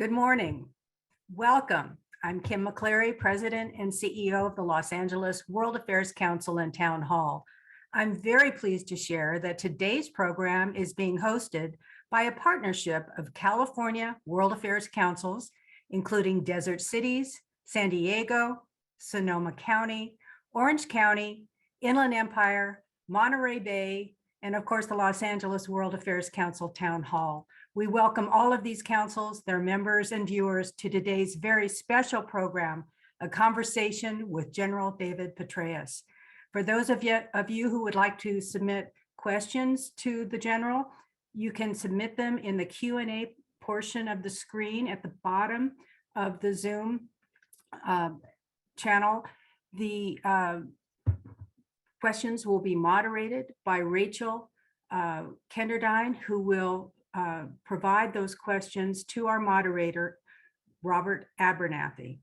Good morning. Welcome. I'm Kim McCleary, President and CEO of the Los Angeles World Affairs Council and Town Hall. I'm very pleased to share that today's program is being hosted by a partnership of California World Affairs Councils, including Desert Cities, San Diego, Sonoma County, Orange County, Inland Empire, Monterey Bay, and of course, the Los Angeles World Affairs Council Town Hall. We welcome all of these councils, their members and viewers to today's very special program, A Conversation with General David Petraeus. For those of you who would like to submit questions to the General, you can submit them in the Q&A portion of the screen at the bottom of the Zoom channel. The questions will be moderated by Rachel Kenderdine, who will provide those questions to our moderator, Robert Abernathy.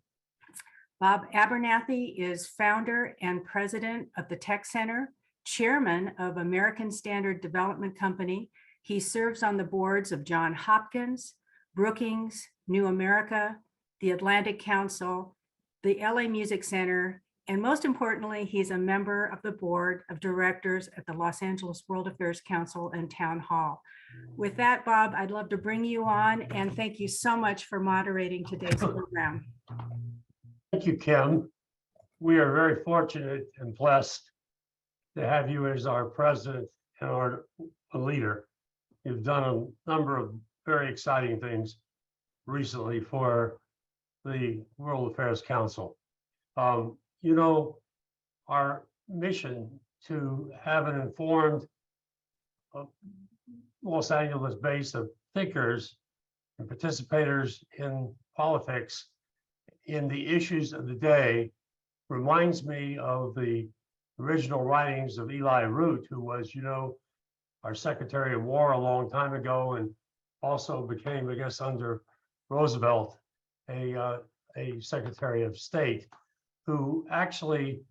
Bob Abernathy is founder and president of the Tech Center, chairman of American Standard Development Company. He serves on the boards of Johns Hopkins, Brookings, New America, the Atlantic Council, the LA Music Center, and most importantly, he's a member of the board of directors at the Los Angeles World Affairs Council and Town Hall. With that, Bob, I'd love to bring you on and thank you so much for moderating today's program. Thank you, Kim. We are very fortunate and blessed to have you as our president and our leader. You've done a number of very exciting things recently for the World Affairs Council. You know, our mission to have an informed Los Angeles base of thinkers and participators in politics in the issues of the day reminds me of the original writings of Eli Root, who was, our Secretary of War a long time ago, and also became, I guess, under Roosevelt, a Secretary of State, who actually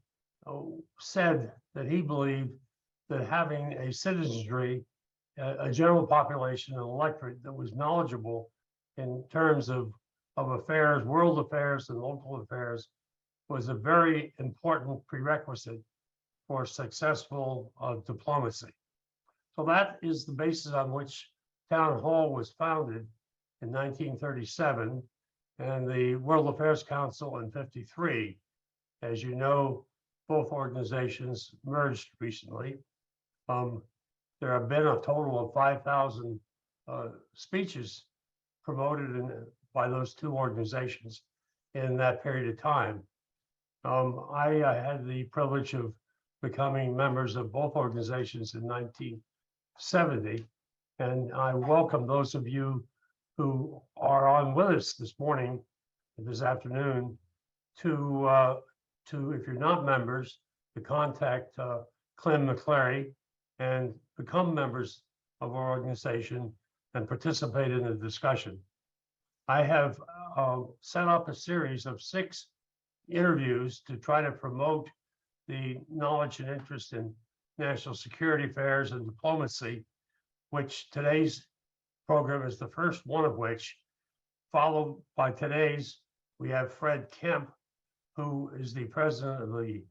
said that he believed that having a citizenry, a general population, an electorate that was knowledgeable in terms of affairs, world affairs and local affairs, was a very important prerequisite for successful diplomacy. So that is the basis on which Town Hall was founded in 1937 and the World Affairs Council in 53. As you know, both organizations merged recently. There have been a total of 5,000 speeches promoted by those two organizations in that period of time. I had the privilege of becoming members of both organizations in 1970, and I welcome those of you who are on with us this morning, this afternoon, to if you're not members, to contact Clem McCleary and become members of our organization and participate in the discussion. I have set up a series of 6 interviews to try to promote the knowledge and interest in national security affairs and diplomacy, which today's program is the first one of which, followed by today's, we have Fred Kemp, who is the president of the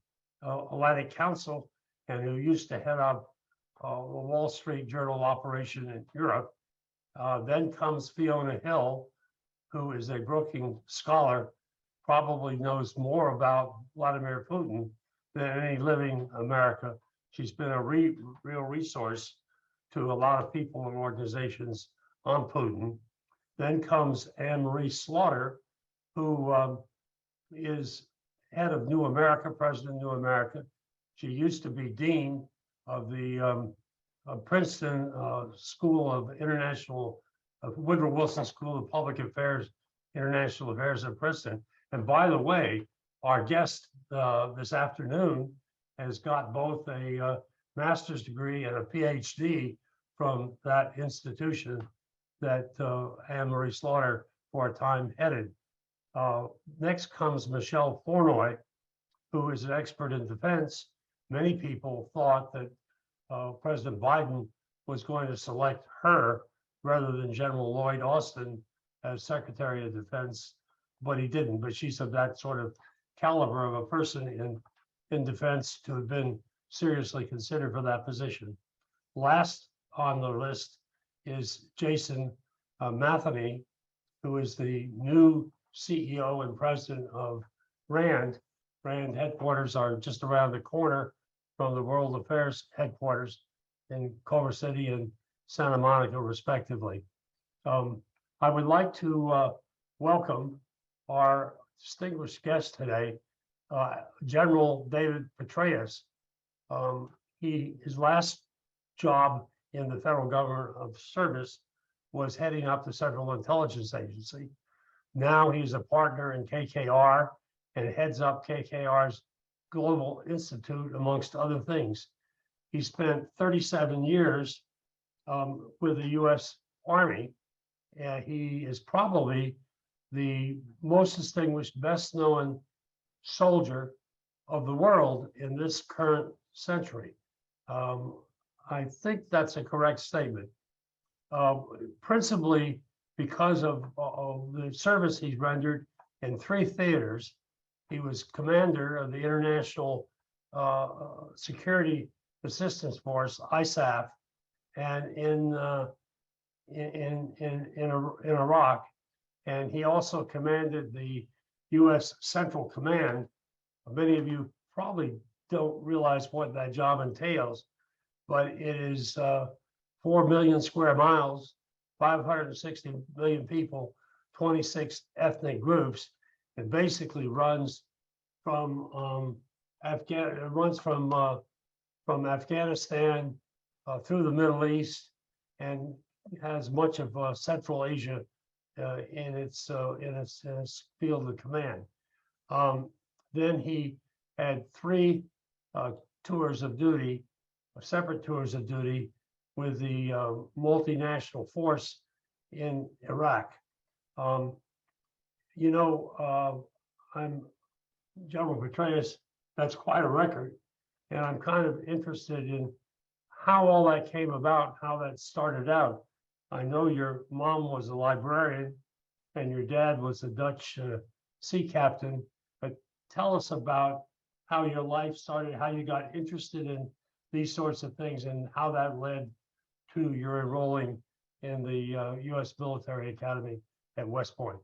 Atlantic Council and who used to head up the Wall Street Journal operation in Europe. Then comes Fiona Hill, who is a Brookings scholar, probably knows more about Vladimir Putin than any living America. She's been a real resource to a lot of people and organizations on Putin. Then comes Anne-Marie Slaughter, who is head of New America, president of New America. She used to be dean of the Princeton School of International, Woodrow Wilson School of Public Affairs, International Affairs at Princeton. And by the way, our guest this afternoon has got both a master's degree and a PhD from that institution that Anne-Marie Slaughter for a time headed. Next comes Michelle Flournoy, who is an expert in defense. Many people thought that President Biden was going to select her rather than General Lloyd Austin, as Secretary of Defense, but he didn't. But she's of that sort of caliber of a person in defense to have been seriously considered for that position. Last on the list is Jason Matheny, who is the new CEO and president of RAND. RAND headquarters are just around the corner from the World Affairs headquarters in Culver City and Santa Monica, respectively. I would like to welcome our distinguished guest today, General David Petraeus. His last job in the federal government of service was heading up the Central Intelligence Agency. Now he's a partner in KKR and heads up KKR's Global Institute, amongst other things. He spent 37 years with the U.S. Army. He is probably the most distinguished, best known soldier of the world in this current century. I think that's a correct statement. Principally because of the service he's rendered in 3 theaters. He was commander of the International Security Assistance Force, ISAF, and in Iraq, and he also commanded the U.S. Central Command. Many of you probably don't realize what that job entails, but it is 4 million square miles, 560 million people, 26 ethnic groups. It basically runs from from Afghanistan through the Middle East, and has much of Central Asia in its field of command. Then he had 3 tours of duty, separate tours of duty, with the multinational force in Iraq. I'm General Petraeus. That's quite a record, and I'm kind of interested in how all that came about, how that started out. I know your mom was a librarian and your dad was a Dutch sea captain, but tell us about how your life started, how you got interested in these sorts of things, and how that led to your enrolling in the U.S. Military Academy at West Point.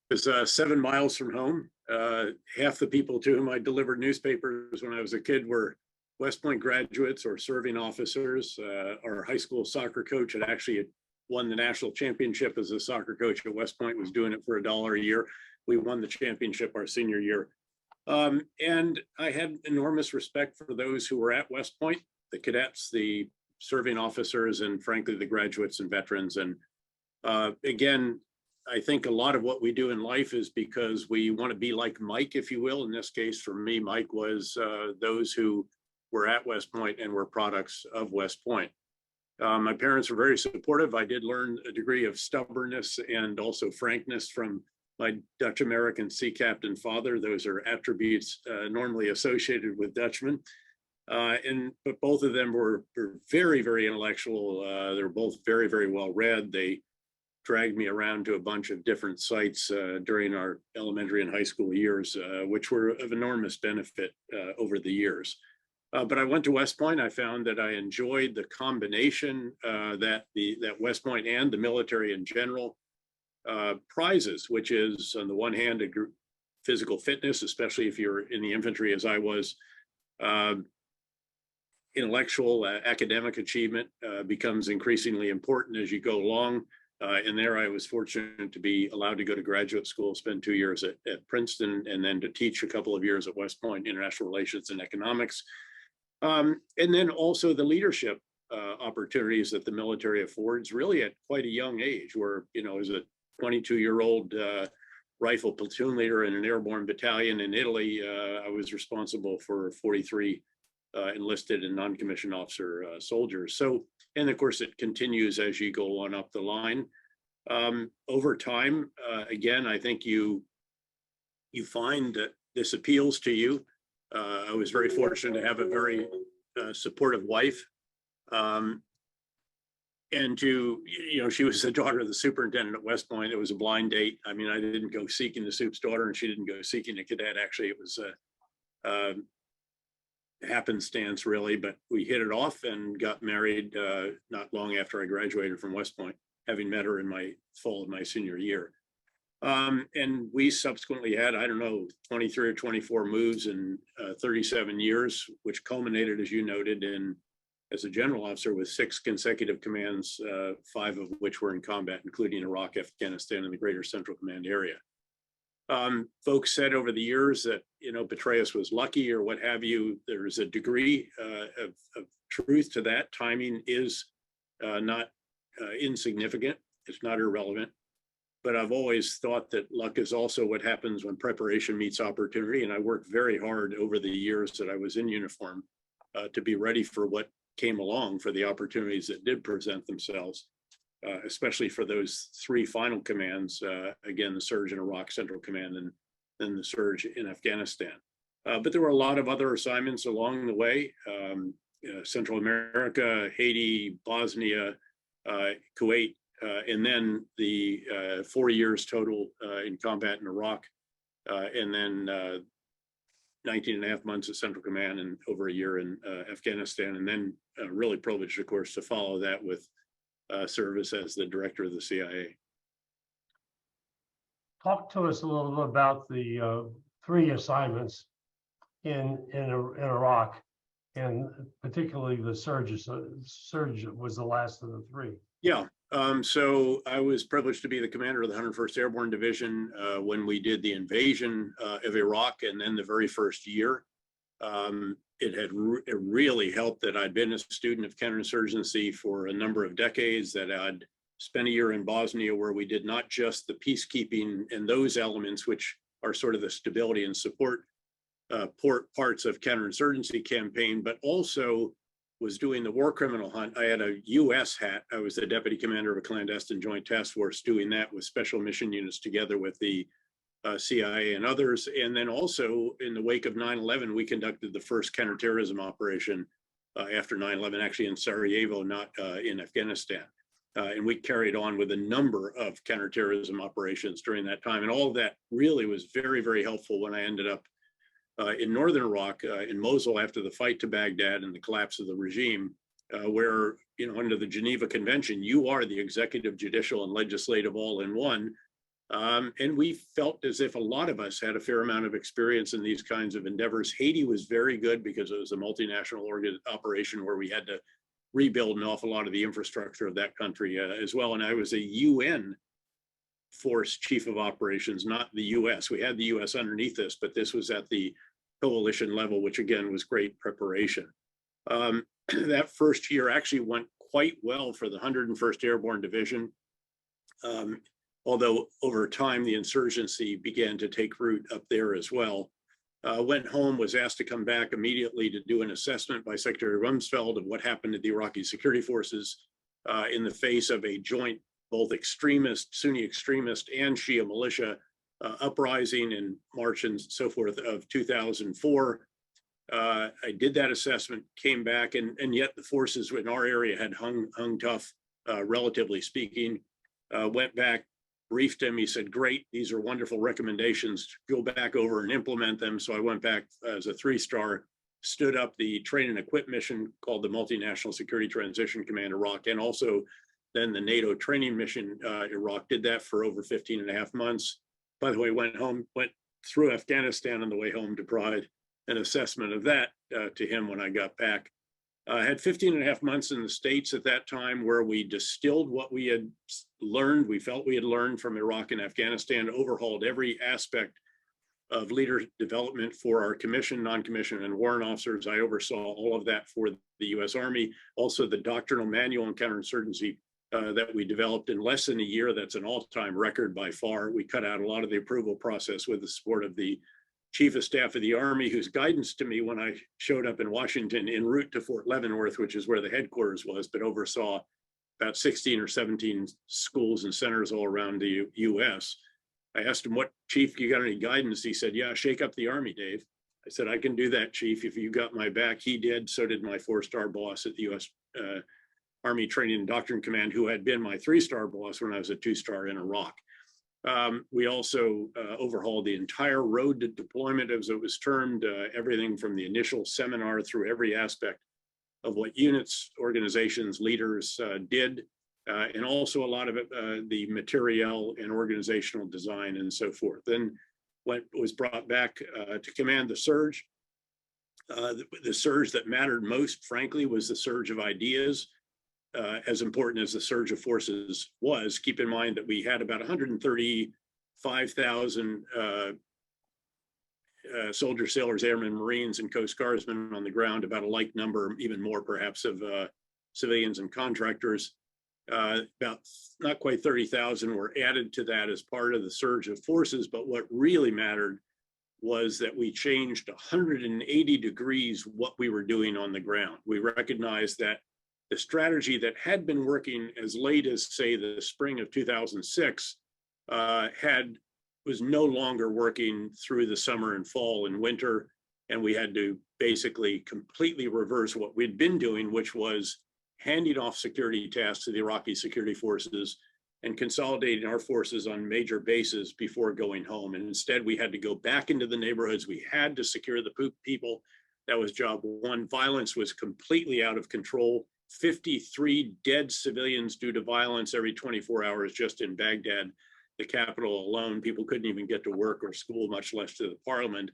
It was 7 miles from home. Half the people to whom I delivered newspapers when I was a kid were West Point graduates or serving officers. Our high school soccer coach had actually won the national championship as a soccer coach at West Point, was doing it for $1 a year. We won the championship our senior year. And I had enormous respect for those who were at West Point, the cadets, the serving officers, and frankly, the graduates and veterans. And again, I think a lot of what we do in life is because we want to be like Mike, if you will. In this case, for me, Mike was those who were at West Point and were products of West Point. My parents were very supportive. I did learn a degree of stubbornness and also frankness from my Dutch American sea captain father. Those are attributes normally associated with Dutchmen. But both of them were very, very intellectual. They're both very, very well read. They dragged me around to a bunch of different sites during our elementary and high school years, which were of enormous benefit over the years. But I went to West Point. I found that I enjoyed the combination that West Point and the military in general prizes, which is on the one hand, physical fitness, especially if you're in the infantry as I was. Intellectual, academic achievement becomes increasingly important as you go along. And there I was fortunate to be allowed to go to graduate school, spend 2 years at Princeton, and then to teach a couple of years at West Point, international relations and economics. And then also the leadership opportunities that the military affords really at quite a young age, where, as a 22-year-old rifle platoon leader in an airborne battalion in Italy, I was responsible for 43 enlisted and non-commissioned officer soldiers. So, and of course, it continues as you go on up the line. Over time, again, I think you find that this appeals to you. I was very fortunate to have a very supportive wife. and she was the daughter of the superintendent at West Point. It was a blind date. I mean, I didn't go seeking the soup's daughter, and she didn't go seeking a cadet. Actually, it was a happenstance, really. But we hit it off and got married not long after I graduated from West Point, having met her in my fall of my senior year. And we subsequently had, I don't know, 23 or 24 moves in 37 years, which culminated, as you noted, in as a general officer with 6 consecutive commands, 5 of which were in combat, including Iraq, Afghanistan, and the Greater Central Command area. Folks said over the years that, Petraeus was lucky or what have you. There's a degree of truth to that. Timing is not insignificant. It's not irrelevant. But I've always thought that luck is also what happens when preparation meets opportunity. And I worked very hard over the years that I was in uniform to be ready for what came along, for the opportunities that did present themselves, especially for those 3 final commands. Again, the surge in Iraq Central Command and then the surge in Afghanistan. But there were a lot of other assignments along the way. Central America, Haiti, Bosnia, Kuwait, and then the 4 years total in combat in Iraq, and then 19 and a half months at Central Command and over a year in Afghanistan, and then really privileged, of course, to follow that with service as the director of the CIA. Talk to us a little bit about the 3 assignments in Iraq, and particularly the surge. Surge was the last of the 3. Yeah. So I was privileged to be the commander of the 101st Airborne Division when we did the invasion of Iraq, and then the very first year. It really helped that I'd been a student of counterinsurgency for a number of decades, that I'd spent a year in Bosnia where we did not just the peacekeeping and those elements, which are sort of the stability and support parts of counterinsurgency campaign, but also was doing the war criminal hunt. I had a U.S. hat. I was the deputy commander of a clandestine joint task force doing that with special mission units together with the CIA and others. And then also in the wake of 9/11, we conducted the first counterterrorism operation after 9/11, actually in Sarajevo, not in Afghanistan. And we carried on with a number of counterterrorism operations during that time. And all of that really was very, very helpful when I ended up in northern Iraq, in Mosul, after the fight to Baghdad and the collapse of the regime, where, under the Geneva Convention, you are the executive, judicial, and legislative all in one. And we felt as if a lot of us had a fair amount of experience in these kinds of endeavors. Haiti was very good because it was a multinational operation where we had to rebuild an awful lot of the infrastructure of that country as well. And I was a UN force chief of operations, not the US. We had the US underneath us, but this was at the coalition level, which again was great preparation. That first year actually went quite well for the 101st Airborne Division. Although over time, the insurgency began to take root up there as well. Went home, was asked to come back immediately to do an assessment by Secretary Rumsfeld of what happened to the Iraqi security forces in the face of a joint, both extremist, Sunni extremist and Shia militia uprising in March and so forth of 2004. I did that assessment, came back, and yet the forces in our area had hung tough, relatively speaking. Went back, briefed him. He said, great, these are wonderful recommendations. Go back over and implement them. So I went back as a 3-star, stood up the train and equip mission called the Multinational Security Transition Command Iraq, and also then the NATO training mission Iraq. Did that for over 15 and a half months. By the way, went through Afghanistan on the way home to provide an assessment of that to him when I got back. Had 15 and a half months in the States at that time where we distilled what we had learned, we felt we had learned from Iraq and Afghanistan, overhauled every aspect of leader development for our commissioned, non-commissioned, and warrant officers. I oversaw all of that for the U.S. Army. Also, the doctrinal manual on counterinsurgency that we developed in less than a year. That's an all-time record by far. We cut out a lot of the approval process with the support of the Chief of Staff of the Army, whose guidance to me when I showed up in Washington en route to Fort Leavenworth, which is where the headquarters was, but oversaw about 16 or 17 schools and centers all around the U.S. I asked him, what, Chief, you got any guidance? He said, yeah, shake up the Army, Dave. I said, I can do that, Chief, if you got my back. He did. So did my 4-star boss at the U.S. Army Training and Doctrine Command, who had been my 3-star boss when I was a 2-star in Iraq. We also overhauled the entire road to deployment, as it was termed, everything from the initial seminar through every aspect of what units, organizations, leaders did, and also a lot of it, the materiel and organizational design and so forth. Then when it was brought back to command the surge, the surge that mattered most, frankly, was the surge of ideas. As important as the surge of forces was, keep in mind that we had about 135,000 soldiers, sailors, airmen, Marines, and Coast Guardsmen on the ground, about a like number, even more perhaps, of civilians and contractors. About not quite 30,000 were added to that as part of the surge of forces. But what really mattered was that we changed 180 degrees what we were doing on the ground. We recognized that the strategy that had been working as late as, say, the spring of 2006 was no longer working through the summer and fall and winter. And we had to basically completely reverse what we'd been doing, which was handing off security tasks to the Iraqi security forces and consolidating our forces on major bases before going home. And instead, we had to go back into the neighborhoods. We had to secure the people. That was job one. Violence was completely out of control. 53 dead civilians due to violence every 24 hours just in Baghdad, the capital alone. People couldn't even get to work or school, much less to the parliament.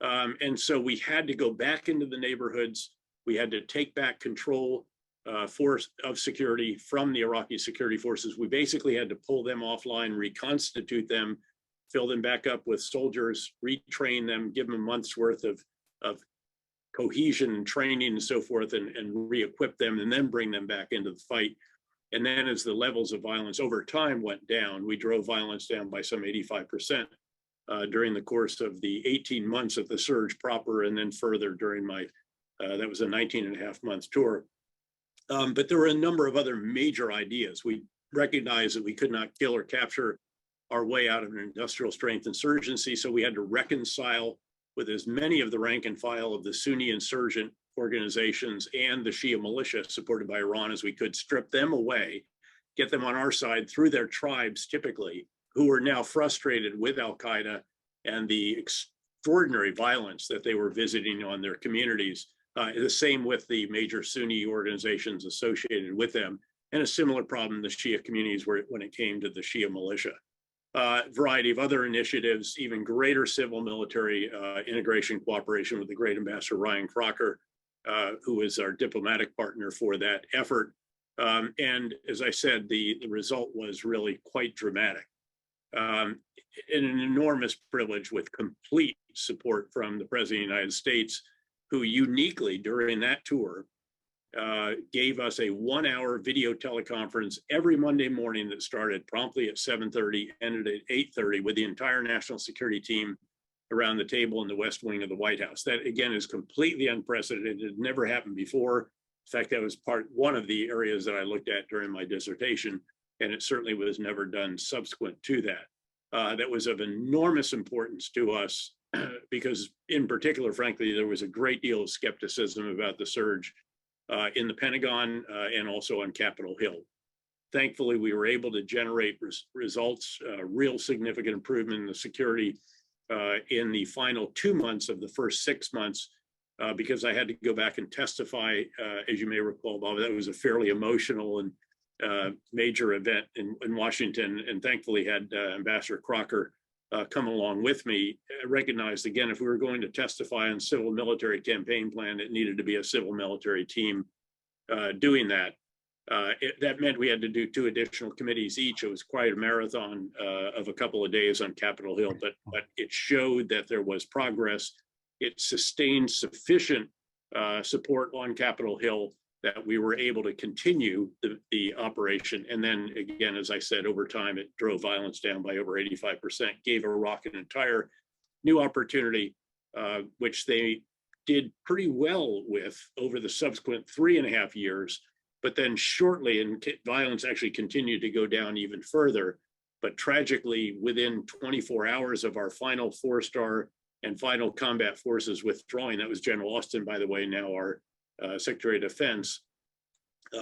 And so we had to go back into the neighborhoods. We had to take back control of security from the Iraqi security forces. We basically had to pull them offline, reconstitute them, fill them back up with soldiers, retrain them, give them a month's worth of cohesion and training and so forth, and re-equip them, and then bring them back into the fight. And then as the levels of violence over time went down, we drove violence down by some 85% during the course of the 18 months of the surge proper, and then further during my, that was a 19.5-month tour. But there were a number of other major ideas. We recognized that we could not kill or capture our way out of an industrial strength insurgency, so we had to reconcile with as many of the rank and file of the Sunni insurgent organizations and the Shia militia supported by Iran as we could, strip them away, get them on our side through their tribes, typically, who were now frustrated with al-Qaeda and the extraordinary violence that they were visiting on their communities. The same with the major Sunni organizations associated with them, and a similar problem in the Shia communities when it came to the Shia militia. Variety of other initiatives, even greater civil military integration cooperation with the great ambassador Ryan Crocker, who is our diplomatic partner for that effort. And as I said, the result was really quite dramatic. And an enormous privilege with complete support from the President of the United States, who uniquely during that tour gave us a 1-hour video teleconference every Monday morning that started promptly at 7:30, ended at 8:30, with the entire national security team around the table in the West Wing of the White House. That, again, is completely unprecedented. It had never happened before. In fact, that was one of the areas that I looked at during my dissertation, and it certainly was never done subsequent to that. That was of enormous importance to us because, in particular, frankly, there was a great deal of skepticism about the surge in the Pentagon and also on Capitol Hill. Thankfully, we were able to generate results, real significant improvement in the security in the final 2 months of the first 6 months, because I had to go back and testify, as you may recall, Bob. That was a fairly emotional and major event in Washington, and thankfully had Ambassador Crocker come along with me. Recognized, again, if we were going to testify on civil military campaign plan, it needed to be a civil military team doing that. That meant we had to do 2 additional committees each. It was quite a marathon of a couple of days on Capitol Hill, but it showed that there was progress. It sustained sufficient support on Capitol Hill that we were able to continue the operation. And then again, as I said, over time, it drove violence down by over 85%, gave Iraq an entire new opportunity, which they did pretty well with over the subsequent 3.5 years. But then shortly, and violence actually continued to go down even further. But tragically, within 24 hours of our final 4-star and final combat forces withdrawing, that was General Austin, by the way, now our Secretary of Defense,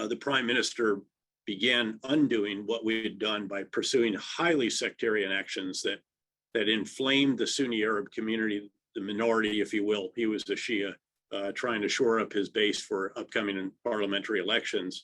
the prime minister began undoing what we had done by pursuing highly sectarian actions that inflamed the Sunni Arab community, the minority, if you will. He was a Shia, trying to shore up his base for upcoming parliamentary elections.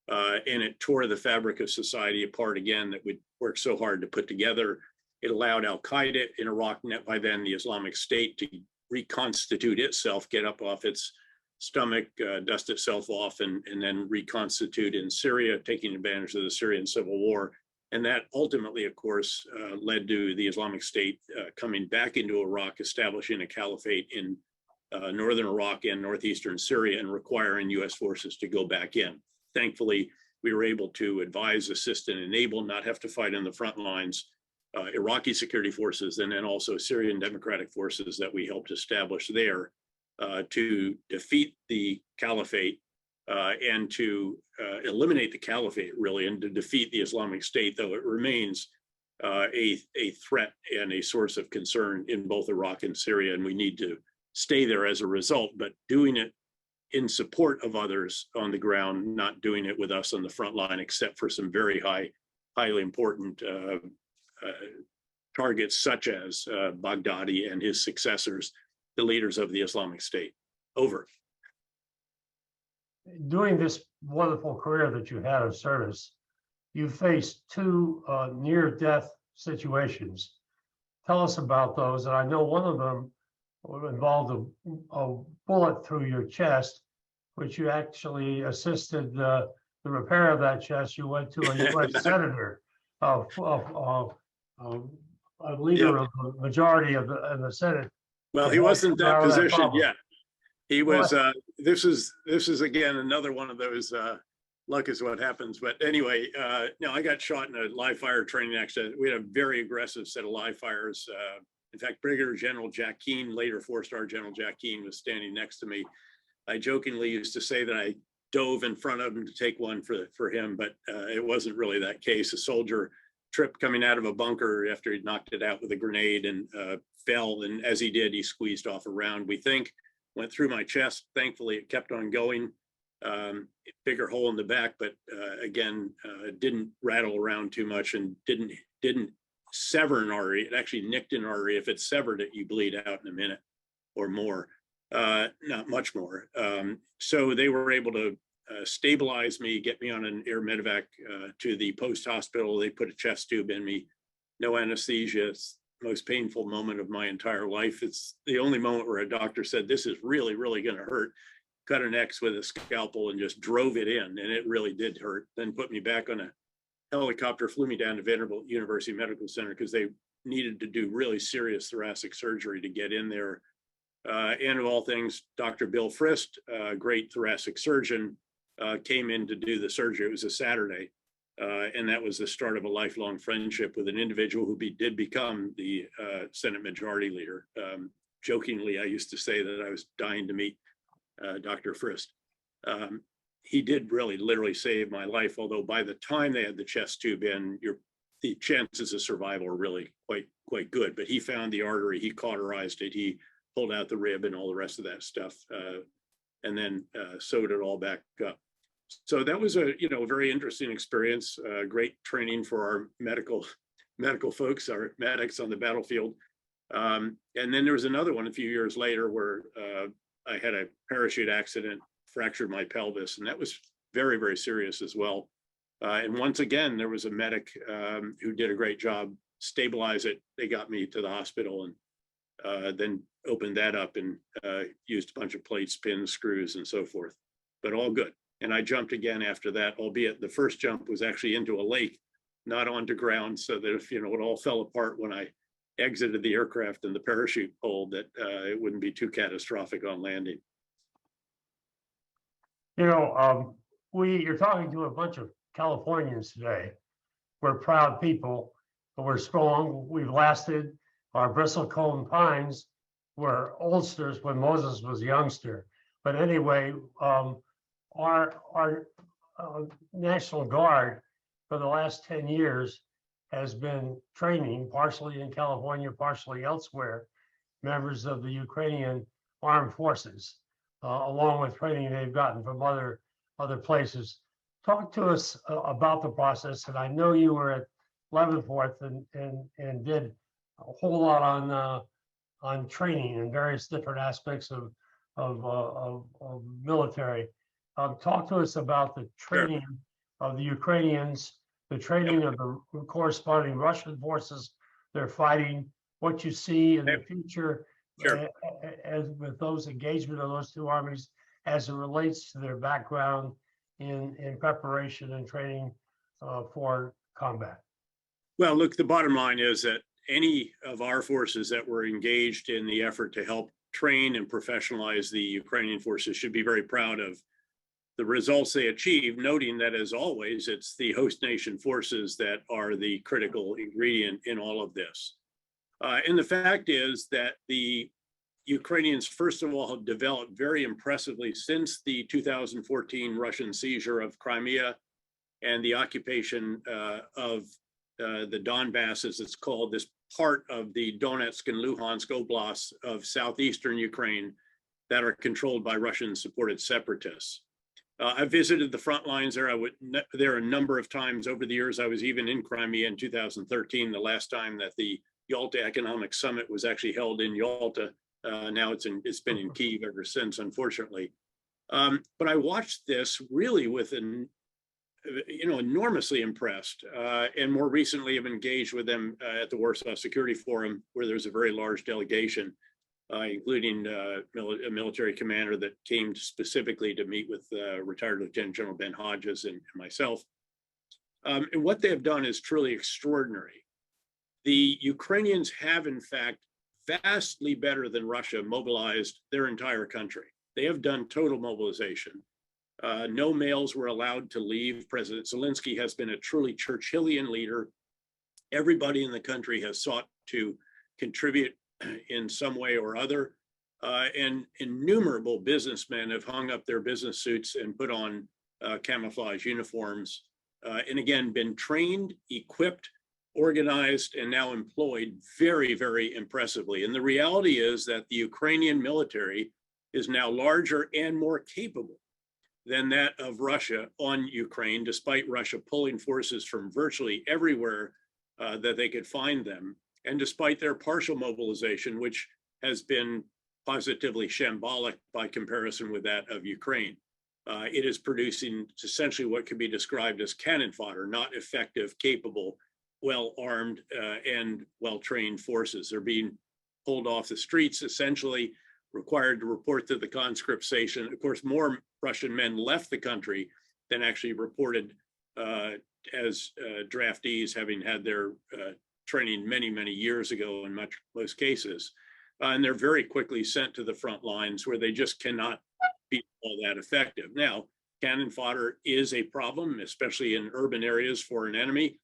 And it tore the fabric of society apart again that we'd worked so hard to put together. It allowed al-Qaeda in Iraq, by then the Islamic State, to reconstitute itself, get up off its stomach, dust itself off, and then reconstitute in Syria, taking advantage of the Syrian civil war. And that ultimately, of course, led to the Islamic State coming back into Iraq, establishing a caliphate in northern Iraq and northeastern Syria, and requiring US forces to go back in. Thankfully, we were able to advise, assist, and enable, not have to fight on the front lines, Iraqi security forces, and then also Syrian democratic forces that we helped establish there to defeat the caliphate and to eliminate the caliphate, really, and to defeat the Islamic State, though it remains a threat and a source of concern in both Iraq and Syria, and we need to stay there as a result, but doing it in support of others on the ground, not doing it with us on the front line, except for some very highly important targets, such as Baghdadi and his successors, the leaders of the Islamic State. Over. During this wonderful career that you had of service, you faced two near-death situations. Tell us about those. And I know one of them involved a bullet through your chest, which you actually assisted the repair of that chest. You went to a U.S. senator, a leader of the majority of the Senate. Well, he wasn't that position yet. He was. This is again another one of those. Luck is what happens. But anyway, no, I got shot in a live fire training accident. We had a very aggressive set of live fires. In fact, Brigadier General Jack Keane, later 4-star General Jack Keane, was standing next to me. I jokingly used to say that I dove in front of him to take one for him, but it wasn't really that case. A soldier tripped coming out of a bunker after he'd knocked it out with a grenade and fell. And as he did, he squeezed off a round, we think, went through my chest. Thankfully, it kept on going. Bigger hole in the back, but again, didn't rattle around too much and didn't sever an artery. It actually nicked an artery. If it severed it, you bleed out in a minute or more, not much more. So they were able to stabilize me, get me on an air medevac to the post hospital. They put a chest tube in me, no anesthesia. It's the most painful moment of my entire life. It's the only moment where a doctor said, this is really, really going to hurt. Cut an X with a scalpel and just drove it in, and it really did hurt. Then put me back on a helicopter, flew me down to Vanderbilt University Medical Center because they needed to do really serious thoracic surgery to get in there. And of all things, Dr. Bill Frist, a great thoracic surgeon, came in to do the surgery. It was a Saturday. And that was the start of a lifelong friendship with an individual who did become the Senate Majority Leader. Jokingly, I used to say that I was dying to meet Dr. Frist. He did really literally save my life, although by the time they had the chest tube in, the chances of survival were really quite good. But he found the artery, he cauterized it, he pulled out the rib and all the rest of that stuff, and then sewed it all back up. So that was a very interesting experience, great training for our medical folks, our medics on the battlefield. And then there was another one a few years later where I had a parachute accident, fractured my pelvis, and that was very, very serious as well. And once again, there was a medic who did a great job, stabilize it. They got me to the hospital and then opened that up and used a bunch of plates, pins, screws, and so forth, but all good. And I jumped again after that, albeit the first jump was actually into a lake, not onto ground, so that if, it all fell apart when I exited the aircraft and the parachute pulled, that it wouldn't be too catastrophic on landing. You're talking to a bunch of Californians today. We're proud people, but we're strong. We've lasted. Our bristlecone pines were oldsters when Moses was a youngster. But anyway, our National Guard for the last 10 years has been training, partially in California, partially elsewhere, members of the Ukrainian armed forces, along with training they've gotten from other places. talk to us about the process. And I know you were at Leavenworth and did a whole lot on training and various different aspects of military. Talk to us about the training of the Ukrainians, the training of the corresponding Russian forces they're fighting, what you see in the future as with those engagement of those two armies as it relates to their background in preparation and training for combat. Well, look, the bottom line is that any of our forces that were engaged in the effort to help train and professionalize the Ukrainian forces should be very proud of the results they achieved, noting that, as always, it's the host nation forces that are the critical ingredient in all of this. And the fact is that the Ukrainians, first of all, have developed very impressively since the 2014 Russian seizure of Crimea and the occupation of the Donbass, as it's called, this part of the Donetsk and Luhansk oblasts of southeastern Ukraine that are controlled by Russian-supported separatists. I visited the front lines there. There a number of times over the years. I was even in Crimea in 2013, the last time that the Yalta Economic Summit was actually held in Yalta. Now it's been in Kyiv ever since, unfortunately. But I watched this really with enormously impressed, and more recently have engaged with them at the Warsaw Security Forum, where there's a very large delegation, including a military commander that came specifically to meet with retired Lieutenant General Ben Hodges and myself. And what they have done is truly extraordinary. The Ukrainians have, in fact, vastly better than Russia mobilized their entire country. They have done total mobilization. No males were allowed to leave. President Zelensky has been a truly Churchillian leader. Everybody in the country has sought to contribute in some way or other. And innumerable businessmen have hung up their business suits and put on camouflage uniforms, and again, been trained, equipped, organized, and now employed very, very impressively. And the reality is that the Ukrainian military is now larger and more capable than that of Russia on Ukraine, despite Russia pulling forces from virtually everywhere that they could find them, and despite their partial mobilization, which has been positively shambolic by comparison with that of Ukraine. It is producing essentially what could be described as cannon fodder, not effective, capable, well-armed and well-trained forces. They're being pulled off the streets, essentially required to report to the conscript station. Of course, more Russian men left the country than actually reported as draftees, having had their training many, many years ago in most cases. And they're very quickly sent to the front lines where they just cannot be all that effective. Now, cannon fodder is a problem, especially in urban areas for an enemy,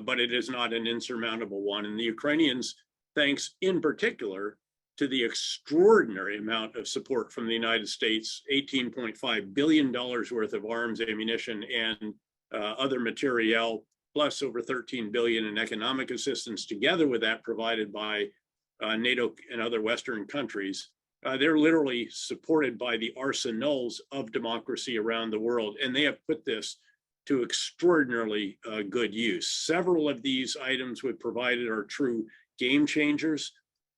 but it is not an insurmountable one. And the Ukrainians, thanks in particular to the extraordinary amount of support from the United States, $18.5 billion worth of arms, ammunition, and other materiel, plus over $13 billion in economic assistance, together with that provided by NATO and other Western countries. They're literally supported by the arsenals of democracy around the world, and they have put this to extraordinarily good use. Several of these items we've provided are true game changers.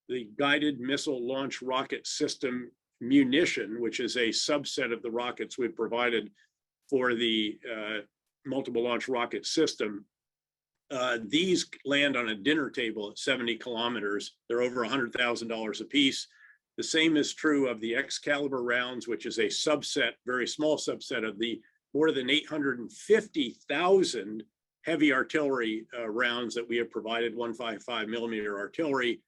The guided missile launch rocket system munition, which is a subset of the rockets we've provided for the multiple launch rocket system. These land on a dinner table at 70 kilometers. They're over $100,000 a piece. The same is true of the Excalibur rounds, which is a subset, very small subset of the more than 850,000 heavy artillery rounds that we have provided, 155 millimeter artillery,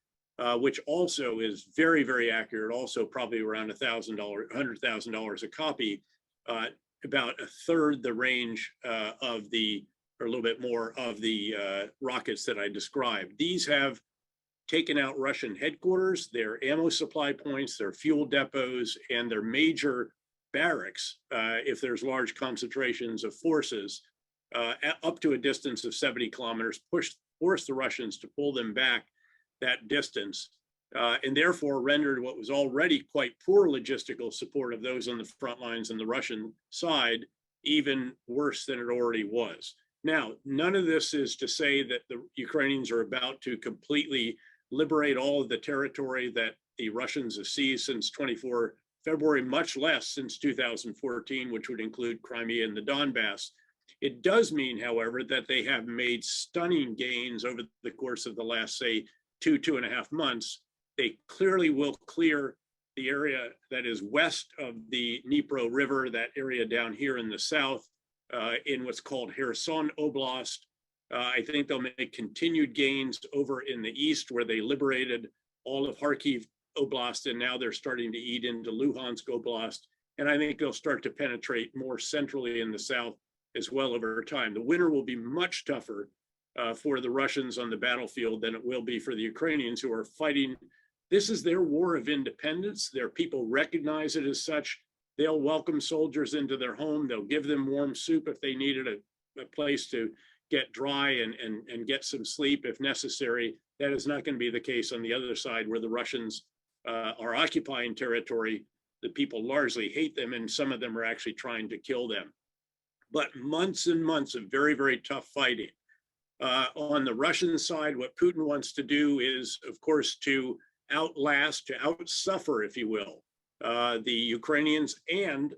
which also is very, very accurate, also probably around $100,000 a copy, about a third the range of the, or a little bit more of the rockets that I described. These have taken out Russian headquarters, their ammo supply points, their fuel depots, and their major barracks, if there's large concentrations of forces, up to a distance of 70 kilometers, force the Russians to pull them back that distance, and therefore rendered what was already quite poor logistical support of those on the front lines on the Russian side even worse than it already was. Now, none of this is to say that the Ukrainians are about to completely liberate all of the territory that the Russians have seized since 24 February, much less since 2014, which would include Crimea and the Donbass. It does mean, however, that they have made stunning gains over the course of the last, say, 2.5 months. They clearly will clear the area that is west of the Dnipro River, that area down here in the south, in what's called Kherson Oblast. I think they'll make continued gains over in the east, where they liberated all of Kharkiv Oblast, and now they're starting to eat into Luhansk Oblast. And I think they'll start to penetrate more centrally in the south as well over time. The winter will be much tougher for the Russians on the battlefield than it will be for the Ukrainians, who are fighting. This is their war of independence. Their people recognize it as such. They'll welcome soldiers into their home. They'll give them warm soup if they needed a place to get dry and get some sleep if necessary. That is not going to be the case on the other side, where the Russians are occupying territory. The people largely hate them, and some of them are actually trying to kill them. But months and months of very, very tough fighting. On the Russian side, what Putin wants to do is, of course, to outlast, to outsuffer, if you will, the Ukrainians and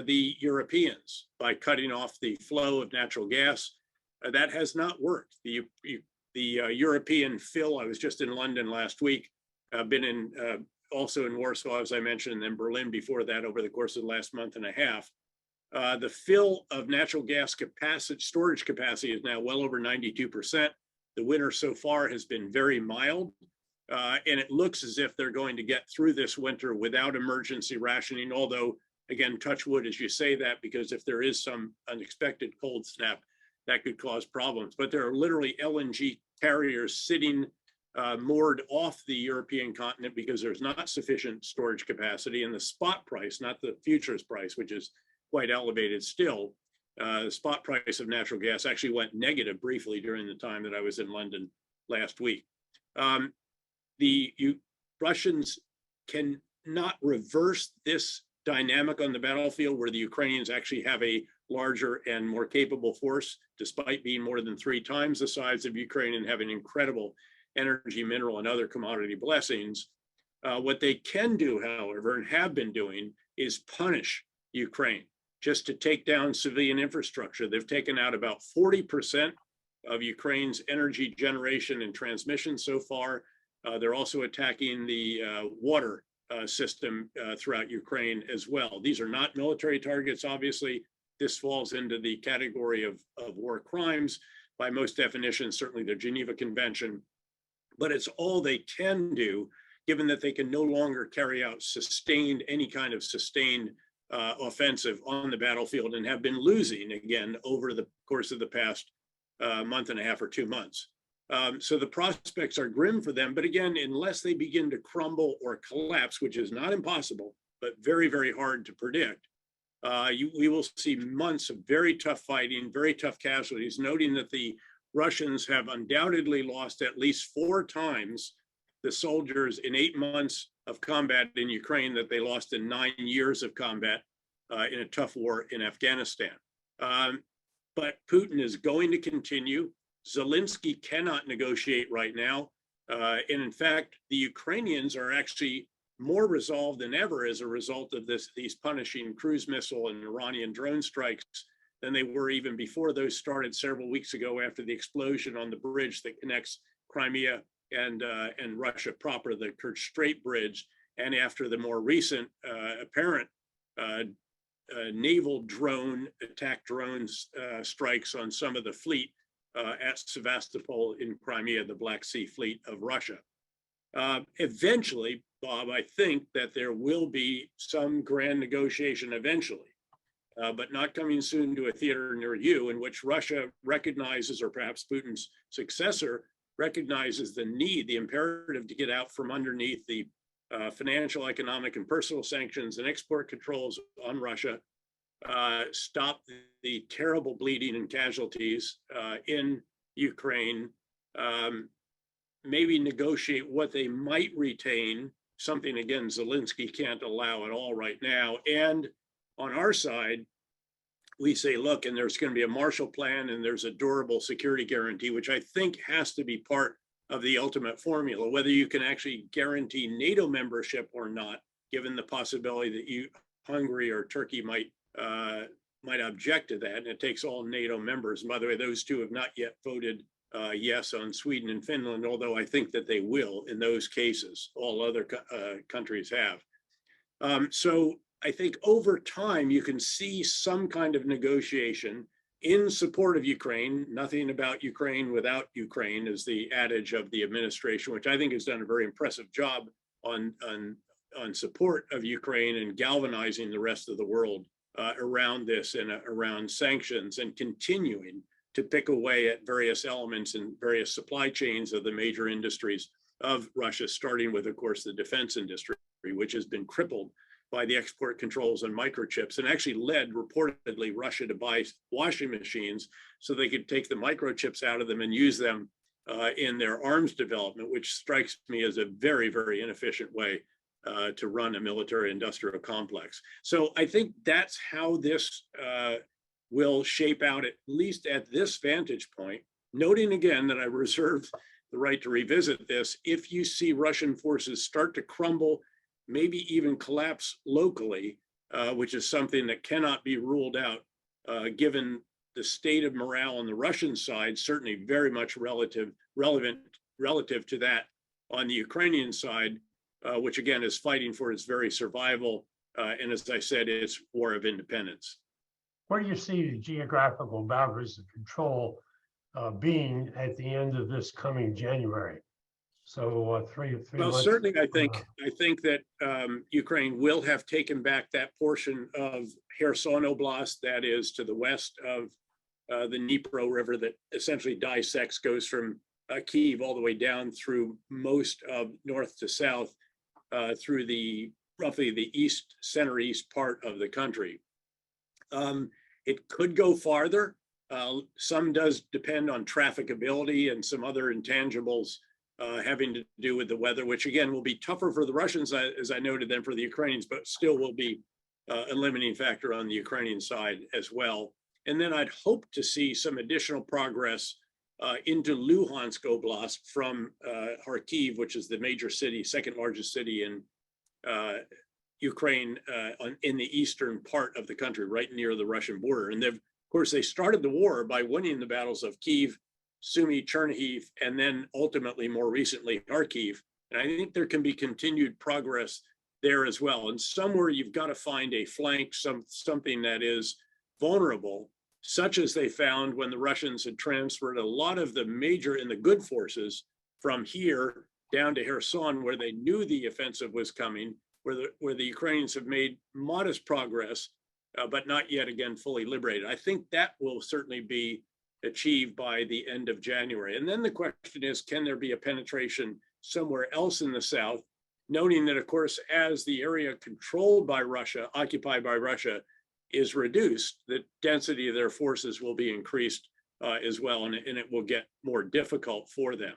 the Europeans by cutting off the flow of natural gas. That has not worked. The European fill, I was just in London last week, been in also in Warsaw, as I mentioned, and then Berlin before that over the course of the last month and a half. The fill of natural gas capacity, storage capacity, is now well over 92%. The winter so far has been very mild, and it looks as if they're going to get through this winter without emergency rationing, although, again, touch wood as you say that, because if there is some unexpected cold snap, that could cause problems. But there are literally LNG carriers sitting moored off the European continent because there's not sufficient storage capacity, and the spot price, not the futures price, which is quite elevated still. The spot price of natural gas actually went negative briefly during the time that I was in London last week. Russians cannot reverse this dynamic on the battlefield, where the Ukrainians actually have a larger and more capable force, despite being more than 3 times the size of Ukraine and having incredible energy, mineral, and other commodity blessings. What they can do, however, and have been doing, is punish Ukraine just to take down civilian infrastructure. They've taken out about 40% of Ukraine's energy generation and transmission so far. They're also attacking the water system throughout Ukraine as well. These are not military targets, obviously. This falls into the category of war crimes by most definitions, certainly the Geneva Convention. But it's all they can do, given that they can no longer carry out any kind of sustained offensive on the battlefield, and have been losing again over the course of the past month and a half or 2 months. So the prospects are grim for them. But again, unless they begin to crumble or collapse, which is not impossible, but very, very hard to predict, we will see months of very tough fighting, very tough casualties, noting that the Russians have undoubtedly lost at least 4 times the soldiers in 8 months of combat in Ukraine that they lost in 9 years of combat in a tough war in Afghanistan. But Putin is going to continue. Zelensky cannot negotiate right now. And in fact, the Ukrainians are actually more resolved than ever as a result of these punishing cruise missile and Iranian drone strikes than they were even before those started several weeks ago, after the explosion on the bridge that connects Crimea and Russia proper, the Kerch Strait Bridge, and after the more recent apparent naval attack drones strikes on some of the fleet at Sevastopol in Crimea, the Black Sea Fleet of Russia. Eventually, Bob, I think that there will be some grand negotiation eventually, but not coming soon to a theater near you, in which Russia recognizes, or perhaps Putin's successor recognizes, the imperative to get out from underneath the financial, economic, and personal sanctions and export controls on Russia, stop the terrible bleeding and casualties in Ukraine, maybe negotiate what they might retain, something, again, Zelensky can't allow at all right now. And on our side, we say, look, and there's going to be a Marshall Plan and there's a durable security guarantee, which I think has to be part of the ultimate formula, whether you can actually guarantee NATO membership or not, given the possibility that Hungary or Turkey might object to that. And it takes all NATO members. And by the way, those two have not yet voted yes on Sweden and Finland, although I think that they will in those cases. All other countries have. So I think over time, you can see some kind of negotiation in support of Ukraine. Nothing about Ukraine without Ukraine is the adage of the administration, which I think has done a very impressive job on support of Ukraine and galvanizing the rest of the world around this and around sanctions, and continuing to pick away at various elements and various supply chains of the major industries of Russia, starting with, of course, the defense industry, which has been crippled by the export controls on microchips, and actually led reportedly Russia to buy washing machines so they could take the microchips out of them and use them in their arms development, which strikes me as a very, very inefficient way to run a military industrial complex. So I think that's how this will shape out, at least at this vantage point, noting again that I reserve the right to revisit this if you see Russian forces start to crumble, maybe even collapse locally, which is something that cannot be ruled out, given the state of morale on the Russian side, certainly very much relative to that on the Ukrainian side, which again is fighting for its very survival, and as I said, its war of independence. Where do you see the geographical boundaries of control being at the end of this coming January? So three well, months. Certainly, I think that Ukraine will have taken back that portion of Kherson Oblast, that is to the west of the Dnipro River, that essentially dissects, goes from Kyiv all the way down through most of north to south, through roughly the center east part of the country. It could go farther. Some does depend on trafficability and some other intangibles having to do with the weather, which again will be tougher for the Russians, as I noted, than for the Ukrainians, but still will be a limiting factor on the Ukrainian side as well. And then I'd hope to see some additional progress into Luhansk Oblast from Kharkiv, which is the major city, second largest city in Ukraine, in the eastern part of the country, right near the Russian border. And of course, they started the war by winning the battles of Kyiv, Sumy, Chernihiv, and then ultimately, more recently, Kharkiv. And I think there can be continued progress there as well. And somewhere you've got to find a flank, something that is vulnerable, such as they found when the Russians had transferred a lot of the major and the good forces from here down to Kherson, where they knew the offensive was coming, where the Ukrainians have made modest progress, but not yet, again, fully liberated. I think that will certainly be achieved by the end of January. And then the question is, can there be a penetration somewhere else in the south, noting that, of course, as the area controlled by Russia, occupied by Russia, is reduced, the density of their forces will be increased as well, and it will get more difficult for them.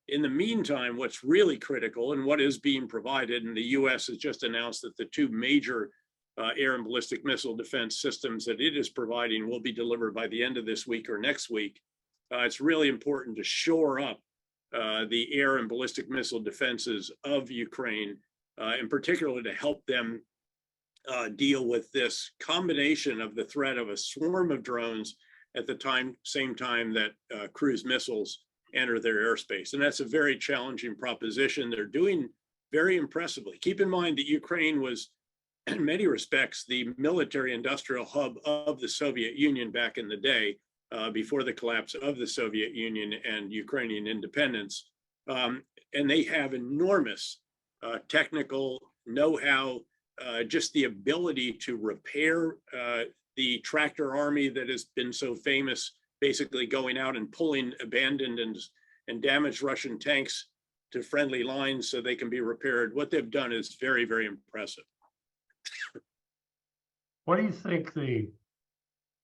In the meantime, what's really critical and what is being provided, and the US has just announced that the two major air and ballistic missile defense systems that it is providing will be delivered by the end of this week or next week. It's really important to shore up the air and ballistic missile defenses of Ukraine, in particular to help them deal with this combination of the threat of a swarm of drones at the same time that cruise missiles enter their airspace. And that's a very challenging proposition. They're doing very impressively. Keep in mind that Ukraine was, in many respects, the military industrial hub of the Soviet Union back in the day, before the collapse of the Soviet Union and Ukrainian independence. And they have enormous technical know-how, just the ability to repair the tractor army that has been so famous, basically going out and pulling abandoned and damaged Russian tanks to friendly lines so they can be repaired. What they've done is very, very impressive. What do you think the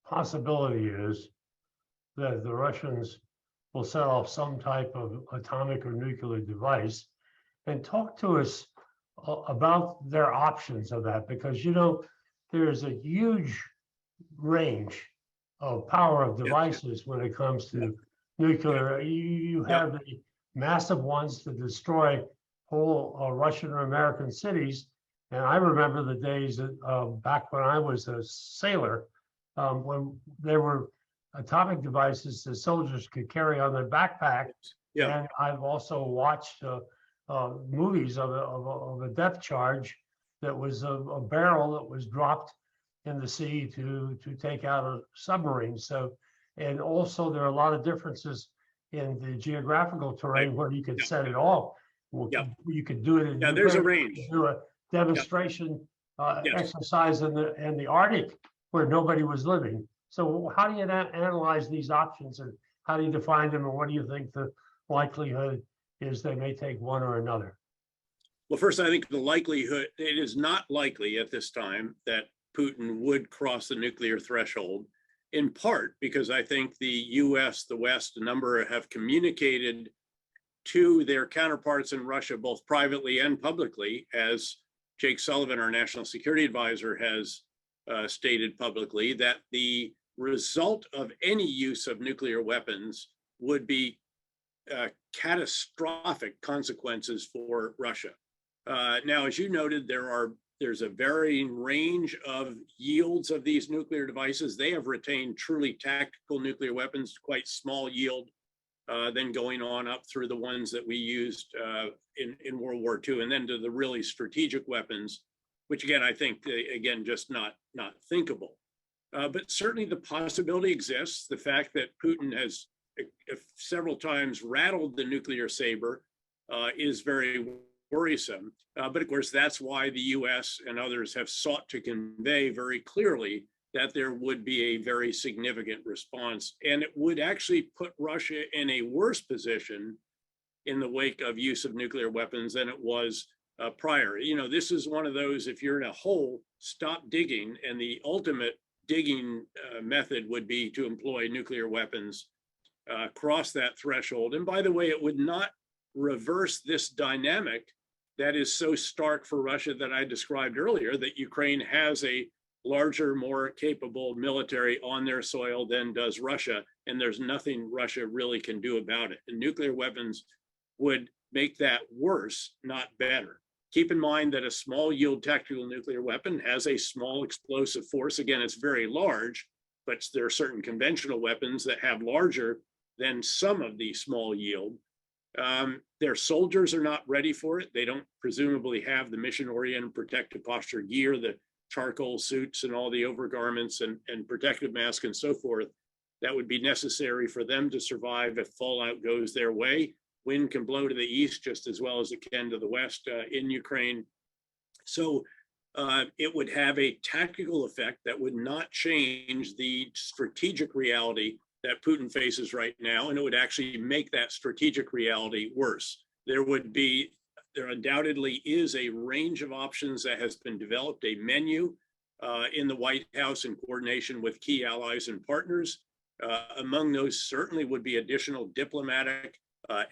possibility is that the Russians will set off some type of atomic or nuclear device? And talk to us about their options of that, because, you know, there's a huge range of power of devices when it comes to nuclear. You have the massive ones to destroy whole Russian or American cities. And I remember the days that back when I was a sailor, when there were atomic devices that soldiers could carry on their backpack. Yeah. And I've also watched movies of a depth charge that was a barrel that was dropped in the sea to take out a submarine. So, and also there are a lot of differences in the geographical terrain where you could set it off. Well, you could do it in Ukraine. There's a range. Do a demonstration exercise in the Arctic where nobody was living. So how do you analyze these options, and how do you define them, and what do you think the likelihood is they may take one or another? Well, first, I think the likelihood, it is not likely at this time that Putin would cross the nuclear threshold, in part because I think the US, the West, a number have communicated to their counterparts in Russia, both privately and publicly, as Jake Sullivan, our national security advisor, has stated publicly, that the result of any use of nuclear weapons would be catastrophic consequences for Russia. Now, as you noted, there's a varying range of yields of these nuclear devices. They have retained truly tactical nuclear weapons, quite small yield, then going on up through the ones that we used in World War II, and then to the really strategic weapons, which again, I think, again, just not thinkable. But certainly the possibility exists. The fact that Putin has several times rattled the nuclear saber is very worrisome. But of course, that's why the US and others have sought to convey very clearly that there would be a very significant response. And it would actually put Russia in a worse position in the wake of use of nuclear weapons than it was prior. You know, this is one of those, if you're in a hole, stop digging. And the ultimate digging method would be to employ nuclear weapons, cross that threshold. And by the way, it would not reverse this dynamic that is so stark for Russia that I described earlier, that Ukraine has a larger, more capable military on their soil than does Russia, and there's nothing Russia really can do about it. And nuclear weapons would make that worse, not better. Keep in mind that a small yield tactical nuclear weapon has a small explosive force. Again, it's very large, but there are certain conventional weapons that have larger than some of the small yield. Their soldiers are not ready for it. They don't presumably have the mission-oriented protective posture gear, the charcoal suits and all the overgarments and protective masks and so forth that would be necessary for them to survive if fallout goes their way. Wind can blow to the east just as well as it can to the west in Ukraine. So it would have a tactical effect that would not change the strategic reality that Putin faces right now, and it would actually make that strategic reality worse. There undoubtedly is a range of options that has been developed, a menu in the White House in coordination with key allies and partners. Among those certainly would be additional diplomatic,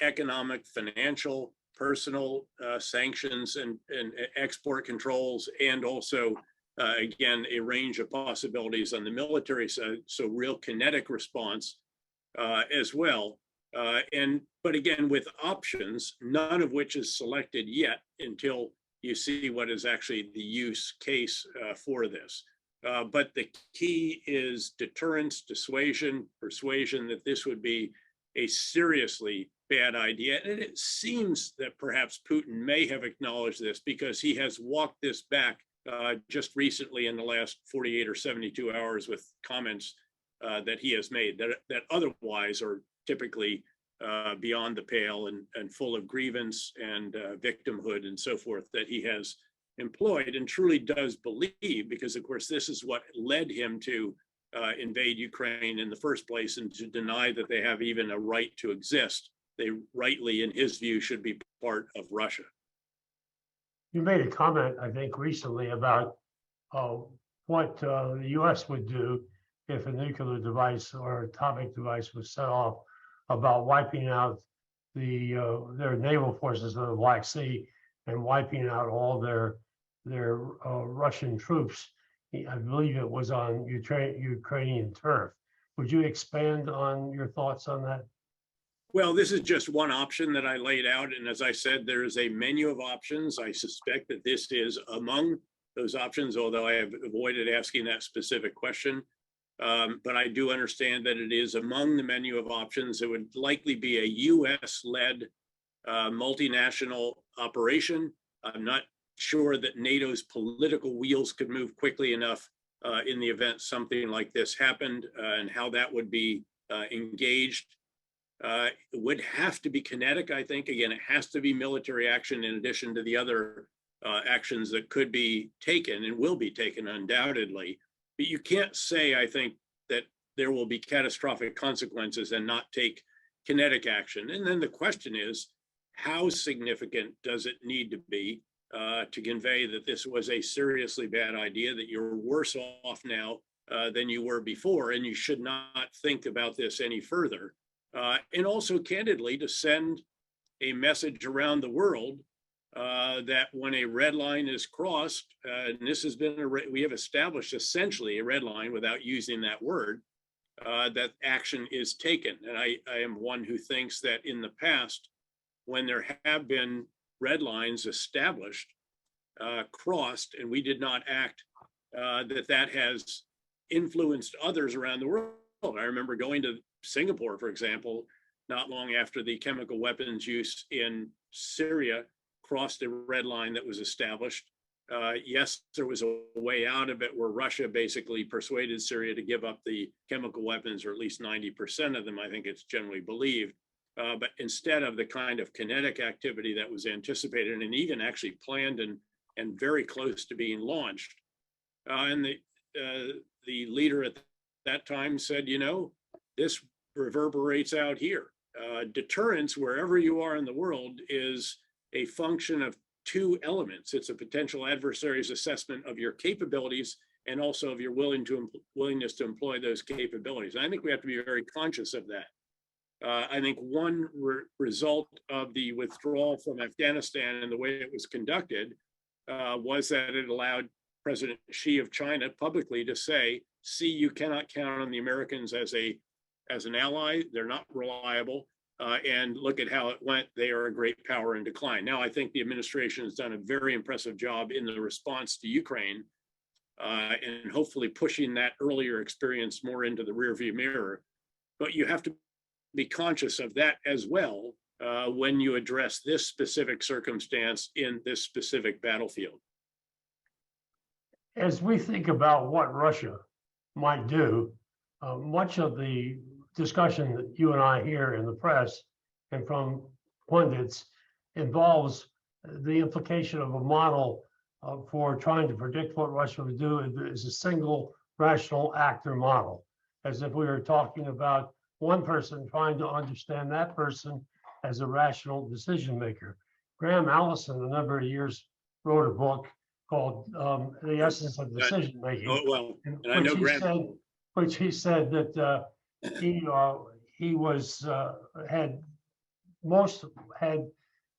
economic, financial, personal sanctions and export controls, and also again, a range of possibilities on the military side, so real kinetic response as well. But again, with options, none of which is selected yet until you see what is actually the use case for this. But the key is deterrence, dissuasion, persuasion that this would be a seriously bad idea. And it seems that perhaps Putin may have acknowledged this because he has walked this back just recently in the last 48 or 72 hours with comments that he has made that otherwise are typically beyond the pale and full of grievance and victimhood and so forth that he has employed and truly does believe, because of course this is what led him to invade Ukraine in the first place and to deny that they have even a right to exist. They rightly, in his view, should be part of Russia. You made a comment, I think, recently about what the US would do if a nuclear device or atomic device was set off, about wiping out their naval forces in the Black Sea and wiping out all their Russian troops I believe it was on Ukrainian turf. Would you expand on your thoughts on that? Well, this is just one option that I laid out. And as I said, there is a menu of options. I suspect that this is among those options, although I have avoided asking that specific question. But I do understand that it is among the menu of options. It would likely be a US-led multinational operation. I'm not sure that NATO's political wheels could move quickly enough in the event something like this happened, and how that would be engaged. It would have to be kinetic, I think. Again, it has to be military action in addition to the other actions that could be taken and will be taken undoubtedly. But you can't say, I think, that there will be catastrophic consequences and not take kinetic action. And then the question is, how significant does it need to be to convey that this was a seriously bad idea, that you're worse off now than you were before, and you should not think about this any further? And also, candidly, to send a message around the world that when a red line is crossed, and this has been, we have established essentially a red line without using that word, that action is taken. And I am one who thinks that in the past, when there have been red lines established, crossed, and we did not act, that has influenced others around the world. I remember going to Singapore, for example, not long after the chemical weapons use in Syria crossed a red line that was established. Yes, there was a way out of it where Russia basically persuaded Syria to give up the chemical weapons, or at least 90% of them, I think it's generally believed. But instead of the kind of kinetic activity that was anticipated and even actually planned and very close to being launched. And the leader at that time said, you know, this reverberates out here. Deterrence, wherever you are in the world, is a function of two elements. It's a potential adversary's assessment of your capabilities and also of your willingness to employ those capabilities. And I think we have to be very conscious of that. I think one result of the withdrawal from Afghanistan and the way it was conducted was that it allowed President Xi of China publicly to say, see, you cannot count on the Americans as an ally. They're not reliable. And look at how it went. They are a great power in decline. Now, I think the administration has done a very impressive job in the response to Ukraine, and hopefully pushing that earlier experience more into the rearview mirror. But you have to be conscious of that as well when you address this specific circumstance in this specific battlefield. As we think about what Russia might do, much of the discussion that you and I hear in the press and from pundits involves the implication of a model for trying to predict what Russia would do is a single rational actor model, as if we were talking about one person trying to understand that person as a rational decision maker. Graham Allison, a number of years, wrote a book called The Essence of Decision Making. Oh, well, and I know Graham. Which he said that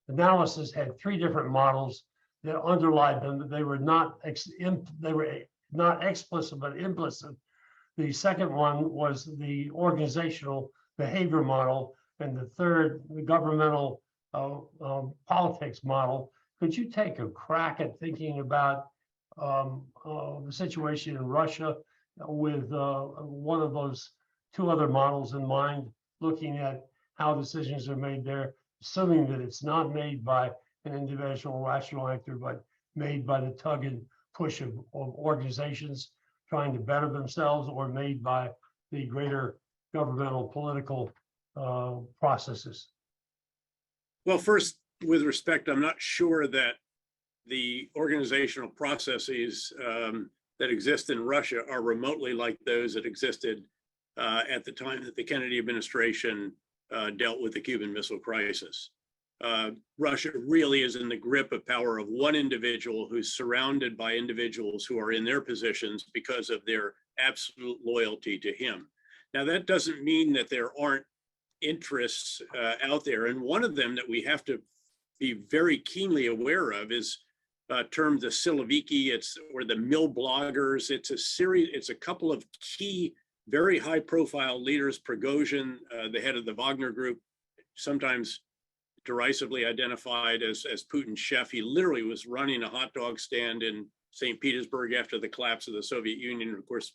analysis had three different models that underlied them, that they were not explicit but implicit. The second one was the organizational behavior model, and the third, the governmental politics model. Could you take a crack at thinking about the situation in Russia with one of those two other models in mind, looking at how decisions are made there, assuming that it's not made by an individual rational actor, but made by the tug and push of organizations trying to better themselves, or made by the greater governmental political processes? Well, first, with respect, I'm not sure that the organizational processes that exist in Russia are remotely like those that existed at the time that the Kennedy administration dealt with the Cuban Missile Crisis. Russia really is in the grip of power of one individual who's surrounded by individuals who are in their positions because of their absolute loyalty to him. Now, that doesn't mean that there aren't interests out there. And one of them that we have to be very keenly aware of is termed the Siloviki, or the mill bloggers. It's a series, it's a couple of key, very high profile leaders. Prigozhin, the head of the Wagner group, sometimes derisively identified as Putin's chef. He literally was running a hot dog stand in St. Petersburg after the collapse of the Soviet Union. Of course,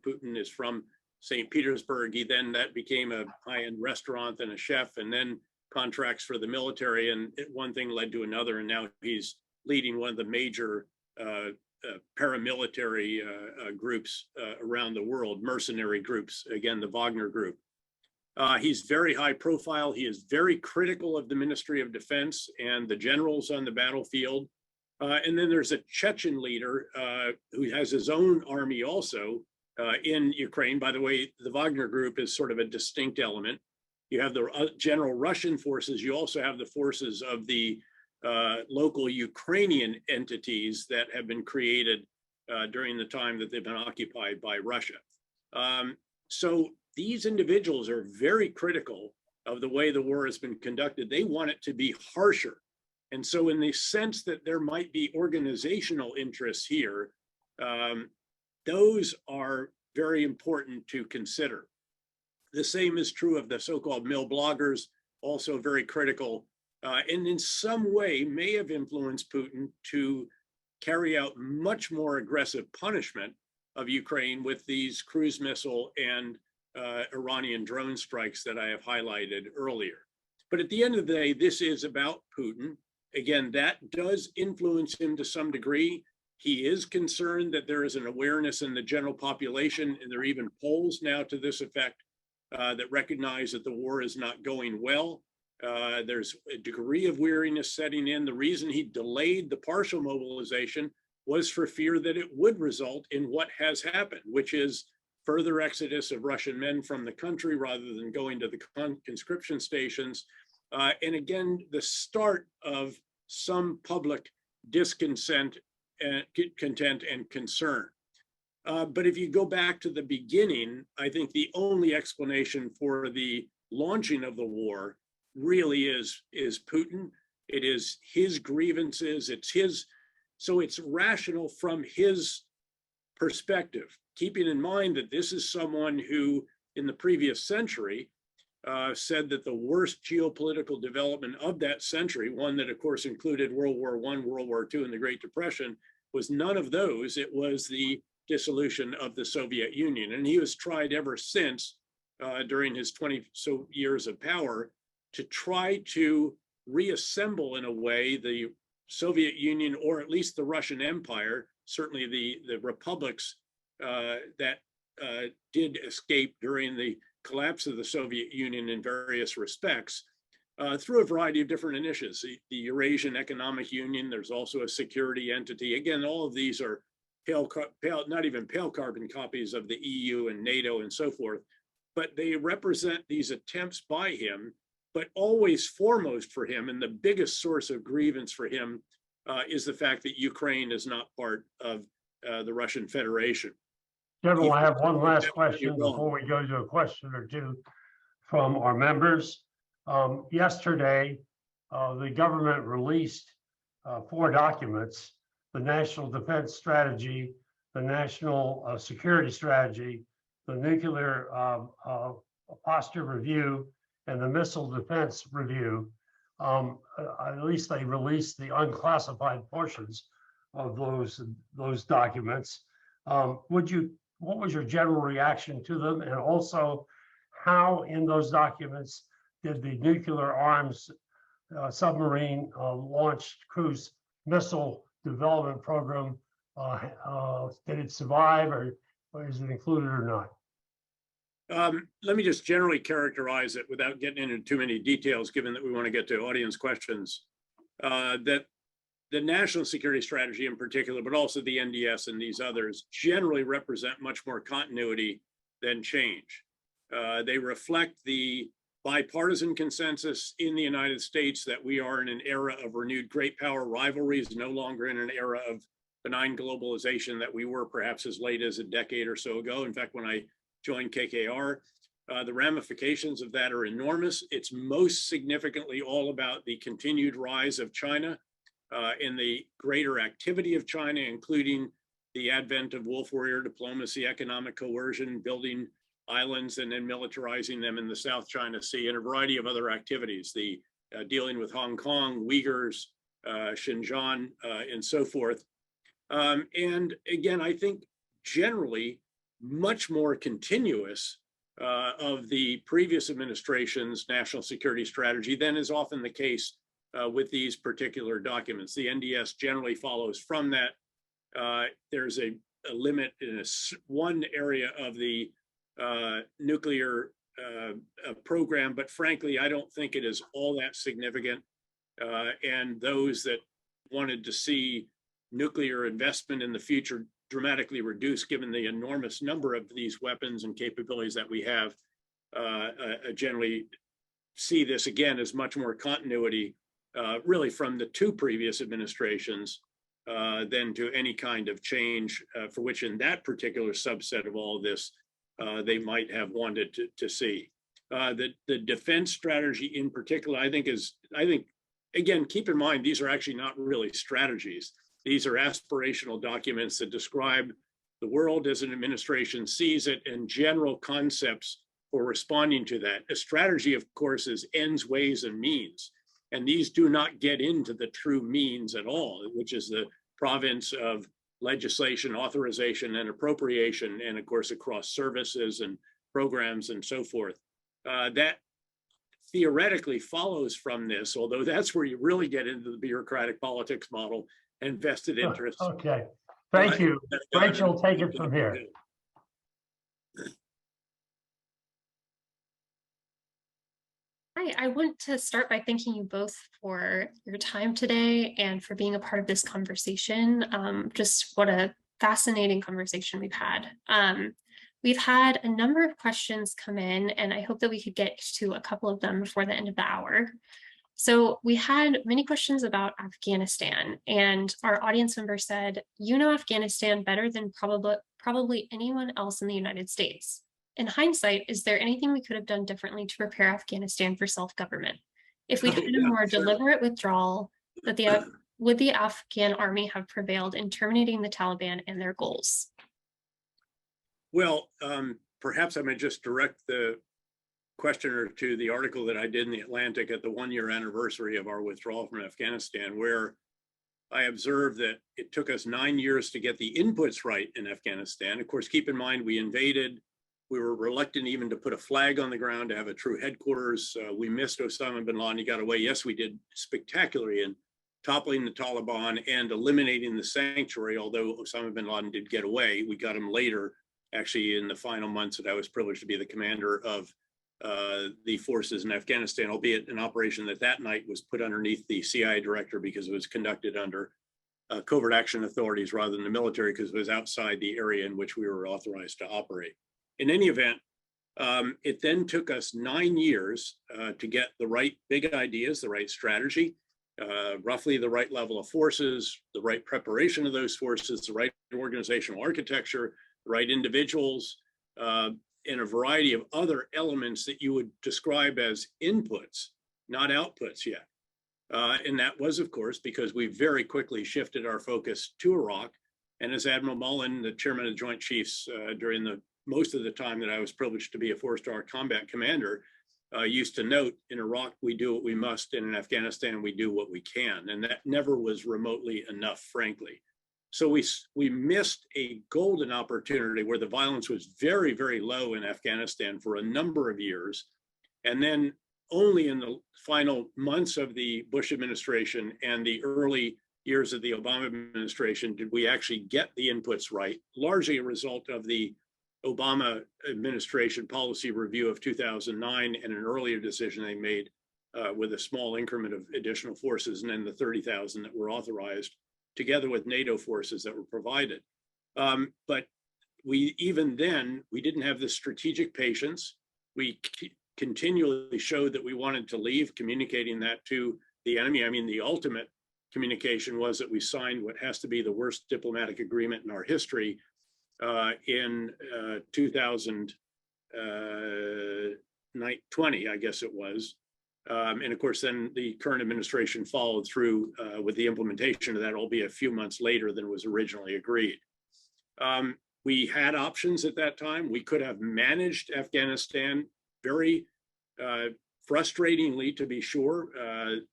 Putin is from St. Petersburg. That became a high-end restaurant and a chef, and then contracts for the military, and one thing led to another, and now he's leading one of the major paramilitary groups around the world, mercenary groups, again, the Wagner group. He's very high profile. He is very critical of the Ministry of Defense and the generals on the battlefield. And then there's a Chechen leader who has his own army also in Ukraine. By the way, the Wagner group is sort of a distinct element. You have the general Russian forces. You also have the forces of the local Ukrainian entities that have been created during the time that they've been occupied by Russia. So these individuals are very critical of the way the war has been conducted. They want it to be harsher. And so in the sense that there might be organizational interests here, those are very important to consider. The same is true of the so-called mill bloggers, also very critical, and in some way may have influenced Putin to carry out much more aggressive punishment of Ukraine with these cruise missile and Iranian drone strikes that I have highlighted earlier. But at the end of the day, this is about Putin. Again, that does influence him to some degree. He is concerned that there is an awareness in the general population, and there are even polls now to this effect that recognize that the war is not going well. There's a degree of weariness setting in. The reason he delayed the partial mobilization was for fear that it would result in what has happened, which is further exodus of Russian men from the country rather than going to the conscription stations. And again, the start of some public discontent and content and concern. But if you go back to the beginning, I think the only explanation for the launching of the war really is Putin. It is his grievances. So it's rational from his perspective, keeping in mind that this is someone who in the previous century said that the worst geopolitical development of that century, one that of course included World War I, World War II, and the Great Depression, was none of those. It was the dissolution of the Soviet Union. And he was tried ever since during his 20 so years of power to try to reassemble in a way the Soviet Union, or at least the Russian Empire, certainly the republics that did escape during the collapse of the Soviet Union in various respects, through a variety of different initiatives. The Eurasian Economic Union, there's also a security entity. Again, all of these are not even pale carbon copies of the EU and NATO and so forth, but they represent these attempts by him, but always foremost for him, and the biggest source of grievance for him is the fact that Ukraine is not part of the Russian Federation. General, I have one last question before we go to a question or two from our members. Yesterday, the government released 4 documents: the National Defense Strategy, the National Security Strategy, the Nuclear Posture Review, and the Missile Defense Review. At least they released the unclassified portions of those documents. What was your general reaction to them? And also, how in those documents did the nuclear arms submarine launched cruise missile development program, did it survive, or is it included or not? Let me just generally characterize it without getting into too many details, given that we want to get to audience questions, that the national security strategy in particular, but also the NDS and these others, generally represent much more continuity than change. They reflect the bipartisan consensus in the United States that we are in an era of renewed great power rivalries, no longer in an era of benign globalization that we were perhaps as late as a decade or so ago. In fact, when I joined KKR, the ramifications of that are enormous. It's most significantly all about the continued rise of China in the greater activity of China, including the advent of wolf warrior diplomacy, economic coercion, building islands and then militarizing them in the South China Sea, and a variety of other activities, the dealing with Hong Kong, Uyghurs, Xinjiang, and so forth. And again, I think generally much more continuous of the previous administration's national security strategy than is often the case with these particular documents. The NDS generally follows from that. There's a limit in one area of the nuclear program, but frankly, I don't think it is all that significant. And those that wanted to see nuclear investment in the future dramatically reduced, given the enormous number of these weapons and capabilities that we have, generally see this again as much more continuity, really from the two previous administrations than to any kind of change for which in that particular subset of all of this, they might have wanted to see. The defense strategy in particular, I think, again, keep in mind, these are actually not really strategies. These are aspirational documents that describe the world as an administration sees it and general concepts for responding to that. A strategy, of course, is ends, ways, and means. And these do not get into the true means at all, which is the province of legislation, authorization, and appropriation, and of course, across services and programs and so forth. That theoretically follows from this, although that's where you really get into the bureaucratic politics model and vested interests. Okay, thank you. Rachel, take it from here. Hi, I want to start by thanking you both for your time today and for being a part of this conversation. Just what a fascinating conversation we've had. We've had a number of questions come in, and I hope that we could get to a couple of them before the end of the hour. So we had many questions about Afghanistan, and our audience member said, you know Afghanistan better than probably anyone else in the United States. In hindsight, is there anything we could have done differently to prepare Afghanistan for self-government? If we had a more deliberate withdrawal, would the Afghan army have prevailed in terminating the Taliban and their goals? Well, perhaps I may just direct the questioner to the article that I did in the Atlantic at the 1-year anniversary of our withdrawal from Afghanistan, where I observed that it took us 9 years to get the inputs right in Afghanistan. Of course, keep in mind, we invaded. We were reluctant even to put a flag on the ground to have a true headquarters. We missed Osama bin Laden. He got away. Yes, we did spectacularly in toppling the Taliban and eliminating the sanctuary, although Osama bin Laden did get away. We got him later, actually in the final months that I was privileged to be the commander of the forces in Afghanistan, albeit an operation that night was put underneath the CIA director because it was conducted under covert action authorities rather than the military, because it was outside the area in which we were authorized to operate. In any event, it then took us 9 years to get the right big ideas, the right strategy, roughly the right level of forces, the right preparation of those forces, the right organizational architecture, the right individuals, and a variety of other elements that you would describe as inputs, not outputs yet. And that was, of course, because we very quickly shifted our focus to Iraq. And as Admiral Mullen, the chairman of the Joint Chiefs, during the most of the time that I was privileged to be a 4-star combat commander, used to note, in Iraq, we do what we must, and in Afghanistan, we do what we can. And that never was remotely enough, frankly. So we missed a golden opportunity where the violence was very, very low in Afghanistan for a number of years. And then only in the final months of the Bush administration and the early years of the Obama administration did we actually get the inputs right, largely a result of the Obama administration policy review of 2009 and an earlier decision they made with a small increment of additional forces and then the 30,000 that were authorized, together with NATO forces that were provided. But even then, we didn't have the strategic patience. We continually showed that we wanted to leave, communicating that to the enemy. I mean, the ultimate communication was that we signed what has to be the worst diplomatic agreement in our history in 2020, I guess it was, And of course, then the current administration followed through with the implementation of that, albeit a few months later than was originally agreed. We had options at that time. We could have managed Afghanistan very frustratingly, to be sure,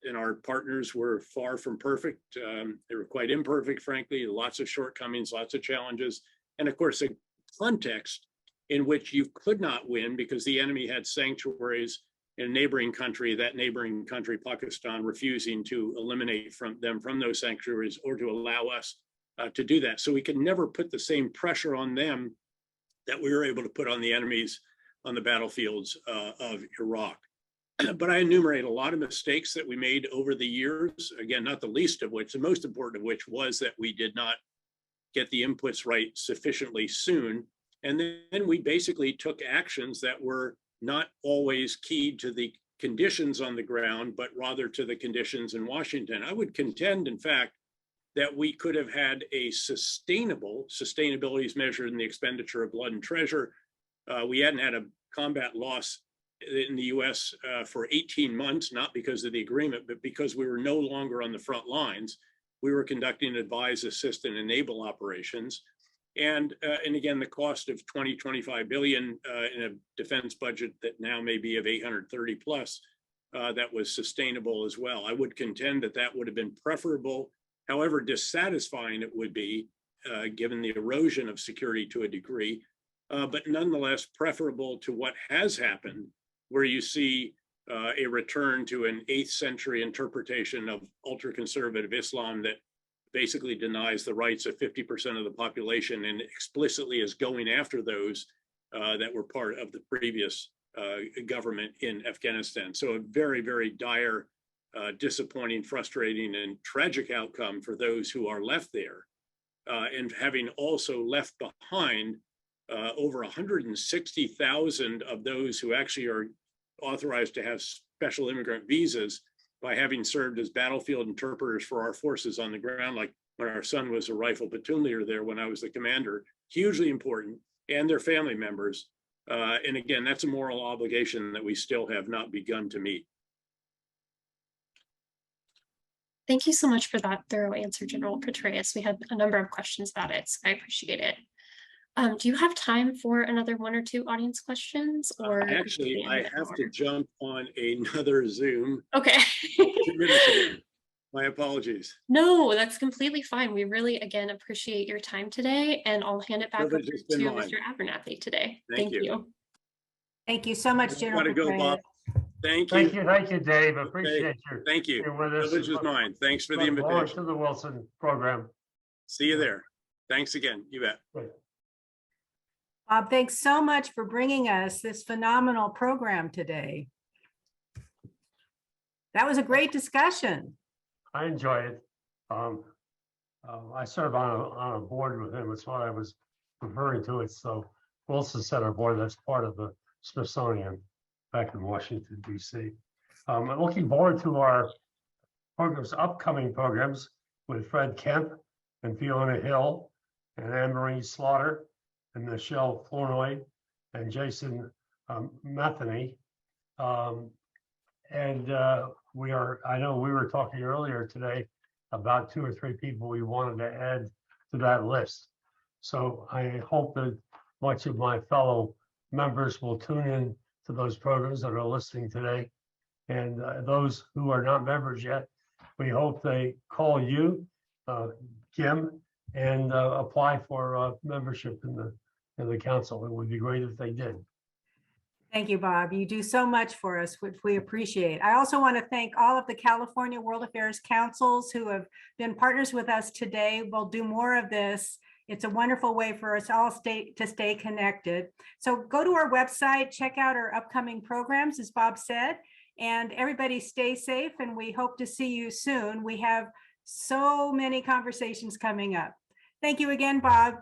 and our partners were far from perfect. They were quite imperfect, frankly, lots of shortcomings, lots of challenges. And of course, a context in which you could not win because the enemy had sanctuaries in a neighboring country, that neighboring country, Pakistan, refusing to eliminate them from those sanctuaries or to allow us to do that. So we could never put the same pressure on them that we were able to put on the enemies on the battlefields of Iraq. But I enumerate a lot of mistakes that we made over the years. Again, not the least of which, the most important of which was that we did not get the inputs right sufficiently soon. And then we basically took actions that were not always keyed to the conditions on the ground, but rather to the conditions in Washington. I would contend, in fact, that we could have had a sustainability is measured in the expenditure of blood and treasure. We hadn't had a combat loss in the US for 18 months, not because of the agreement, but because we were no longer on the front lines. We were conducting advise, assist, and enable operations. And again, the cost of 25 billion in a defense budget that now may be of 830 plus, that was sustainable as well. I would contend that that would have been preferable, however dissatisfying it would be, given the erosion of security to a degree, but nonetheless preferable to what has happened, where you see a return to an 8th century interpretation of ultra-conservative Islam that basically denies the rights of 50% of the population and explicitly is going after those that were part of the previous government in Afghanistan. So a very, very dire, disappointing, frustrating, and tragic outcome for those who are left there. And having also left behind over 160,000 of those who actually are authorized to have special immigrant visas by having served as battlefield interpreters for our forces on the ground, like when our son was a rifle platoon leader there when I was the commander, hugely important, and their family members. And again, that's a moral obligation that we still have not begun to meet. Thank you so much for that thorough answer, General Petraeus. We had a number of questions about it, so I appreciate it. Do you have time for another 1 or 2 audience questions? Or actually, I have to jump on another Zoom. Okay. 2 minutes ago. My apologies. No, that's completely fine. We really, again, appreciate your time today, and I'll hand it back over to Mr. Abernathy today. Thank you. Thank you so much, General. Gotta go, Bob. Thank you. Thank you, Dave. Appreciate you. Thank you. Privilege is mine. Thanks for the Look forward invitation. to the Wilson program. See you there. Thanks again. You bet. Right. Bob, thanks so much for bringing us this phenomenal program today. That was a great discussion. I enjoy it. I serve on a board with him. That's what I was referring to it. So Wilson Center Board, that's part of the Smithsonian back in Washington, D.C. I'm looking forward to our programs, upcoming programs with Fred Kemp and Fiona Hill and Anne-Marie Slaughter and Michelle Flournoy and Jason Metheny. I know we were talking earlier today about 2 or 3 people we wanted to add to that list. So I hope that much of my fellow members will tune in to those programs that are listening today. And those who are not members yet, we hope they call you, Kim, and apply for membership in the council. It would be great if they did. Thank you, Bob. You do so much for us, which we appreciate. I also want to thank all of the California World Affairs Councils who have been partners with us today. We'll do more of this. It's a wonderful way for us all to stay connected. So go to our website, check out our upcoming programs, as Bob said, and everybody stay safe, and we hope to see you soon. We have so many conversations coming up. Thank you again, Bob.